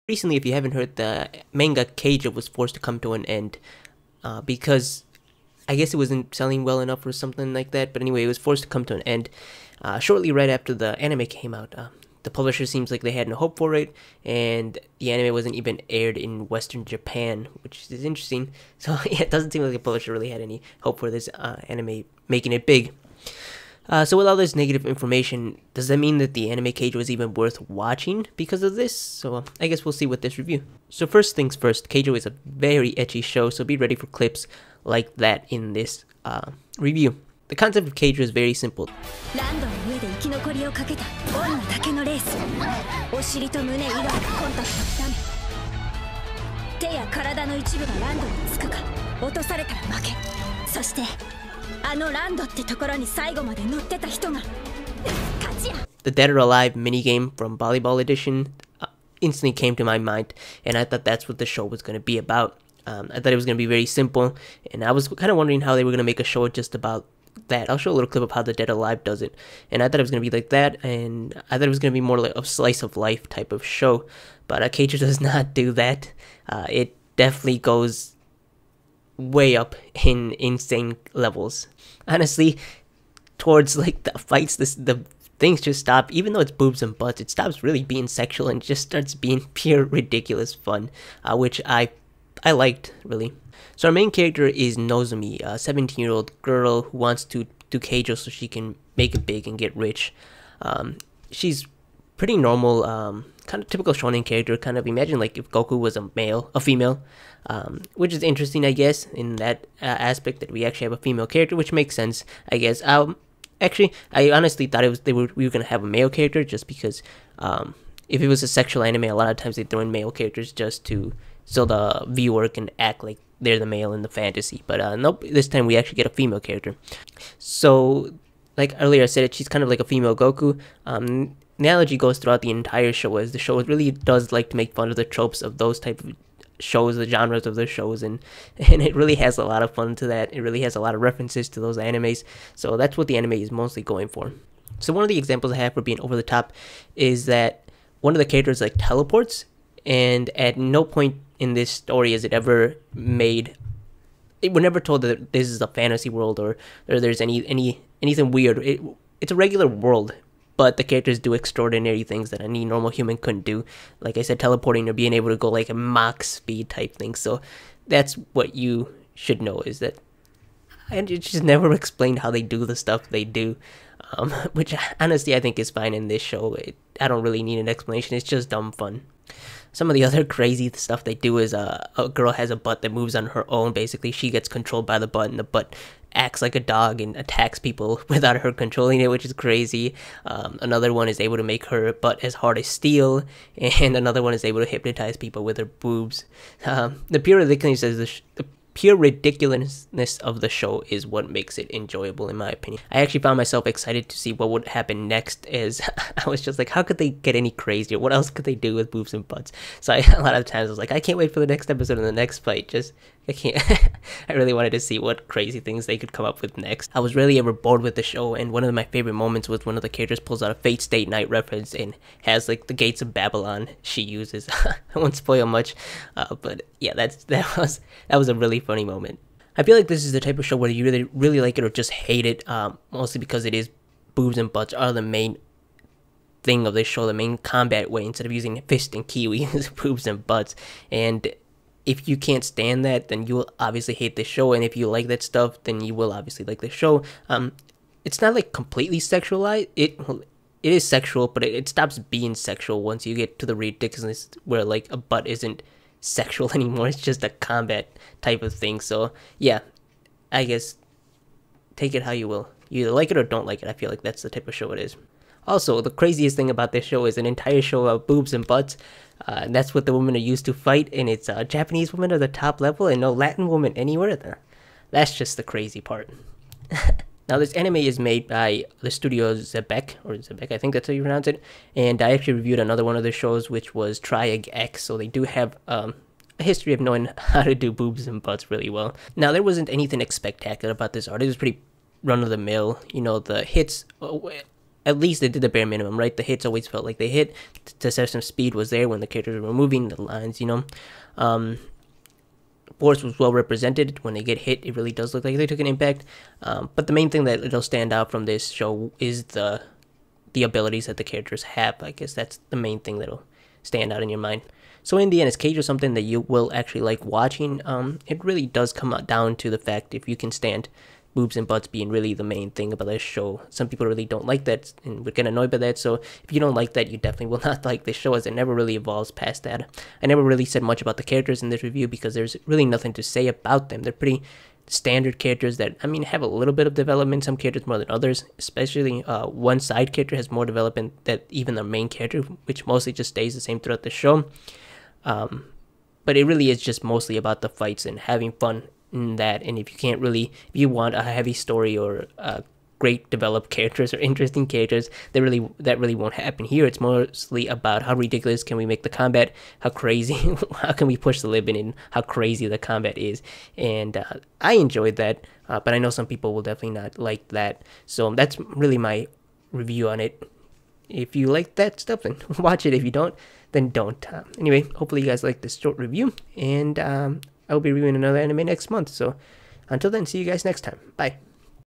Recently, if you haven't heard, the manga Keijo was forced to come to an end because I guess it wasn't selling well enough or something like that. But anyway, it was forced to come to an end shortly right after the anime came out. The publisher seems like they had no hope for it, and the anime wasn't even aired in Western Japan, which is interesting. So yeah, it doesn't seem like the publisher really had any hope for this anime making it big. So with all this negative information, does that mean that the anime Keijo is even worth watching because of this? So I guess we'll see with this review. So first things first, Keijo is a very ecchi show, so be ready for clips like that in this review. The concept of Keijo is very simple. The Dead or Alive minigame from Volleyball Edition instantly came to my mind, and I thought that's what the show was going to be about. I thought it was going to be very simple, and I was kind of wondering how they were going to make a show just about that. I'll show a little clip of how the Dead or Alive does it, and I thought it was going to be like that, and I thought it was going to be more like a slice of life type of show, but Keijo does not do that. It definitely goes way up in insane levels. Honestly, towards like the fights, the things just stop. Even though it's boobs and butts, it stops really being sexual and just starts being pure ridiculous fun, which I liked, really. So our main character is Nozomi, a 17-year-old girl who wants to do Keijo so she can make it big and get rich. She's pretty normal, kind of typical shonen character. Kind of imagine like if Goku was a female, which is interesting, I guess, in that aspect that we actually have a female character, which makes sense, I guess. Actually, I honestly thought we were gonna have a male character just because if it was a sexual anime, a lot of times they throw in male characters just so the viewer can act like they're the male in the fantasy. But nope, this time we actually get a female character. So, like earlier I said, she's kind of like a female Goku. The analogy goes throughout the entire show, as the show really does like to make fun of the tropes of those type of shows, the genres of those shows, and it really has a lot of fun to that. It really has a lot of references to those animes, so that's what the anime is mostly going for. So one of the examples I have for being over the top is that one of the characters like teleports, and at no point in this story is it ever made, we're never told that this is a fantasy world or there's anything weird. It's a regular world, but the characters do extraordinary things that any normal human couldn't do. Like I said, teleporting or being able to go like a Mach speed type thing. So that's what you should know, is that, and it's just never explained how they do the stuff they do, which honestly I think is fine in this show. I don't really need an explanation. It's just dumb fun. Some of the other crazy stuff they do is a girl has a butt that moves on her own. Basically, she gets controlled by the butt, and the butt acts like a dog and attacks people without her controlling it, which is crazy. Another one is able to make her butt as hard as steel, and another one is able to hypnotize people with her boobs. The pure ridiculousness of the show is what makes it enjoyable, in my opinion. I actually found myself excited to see what would happen next, as I was just like, how could they get any crazier? What else could they do with boobs and butts? So a lot of times I was like, I can't wait for the next episode and the next fight. I can't. I really wanted to see what crazy things they could come up with next. I was really ever bored with the show, and one of my favorite moments was one of the characters pulls out a Fate Stay Night reference and has like the gates of Babylon she uses. I won't spoil much, but yeah, that was a really funny moment. I feel like this is the type of show where you really like it or just hate it, mostly because it is boobs and butts are the main thing of this show, the main combat way. Instead of using fist and ki, we use boobs and butts, and if you can't stand that, then you will obviously hate this show, and if you like that stuff, then you will obviously like the show. It's not like completely sexualized. It is sexual, but it stops being sexual once you get to the ridiculousness where like a butt isn't sexual anymore. It's just a combat type of thing. So yeah, I guess take it how you will. You either like it or don't like it. I feel like that's the type of show it is. Also, the craziest thing about this show is an entire show of boobs and butts. That's what the women are used to fight, and it's Japanese women are the top level and no Latin woman anywhere. That's just the crazy part. Now, this anime is made by the studio Zebek, I think that's how you pronounce it, and I actually reviewed another one of the shows, which was Triag X, so they do have a history of knowing how to do boobs and butts really well. Now, there wasn't anything spectacular about this art. It was pretty run-of-the-mill, the hits at least they did the bare minimum, right? The hits always felt like they hit. The sense of speed was there when the characters were moving, the lines, force was well represented. When they get hit, it really does look like they took an impact. But the main thing that it'll stand out from this show is the abilities that the characters have. I guess that's the main thing that'll stand out in your mind. So in the end, is Keijo something that you will actually like watching? It really does come down to the fact if you can stand boobs and butts being really the main thing about this show. Some people really don't like that and would get annoyed by that. So if you don't like that, you definitely will not like this show, as it never really evolves past that. I never really said much about the characters in this review because there's really nothing to say about them. They're pretty standard characters that, I mean, have a little bit of development. Some characters more than others, especially one side character has more development than even the main character, which mostly just stays the same throughout the show. But it really is just mostly about the fights and having fun in that. And if you want a heavy story or great developed characters or interesting characters, that really won't happen here. It's mostly about how ridiculous can we make the combat, how crazy, how can we push the limit, and how crazy the combat is. And I enjoyed that, but I know some people will definitely not like that. So that's really my review on it. If you like that stuff, then watch it. If you don't, then don't. Anyway, hopefully you guys like this short review, and I'll be reviewing another anime next month. So until then, see you guys next time. Bye.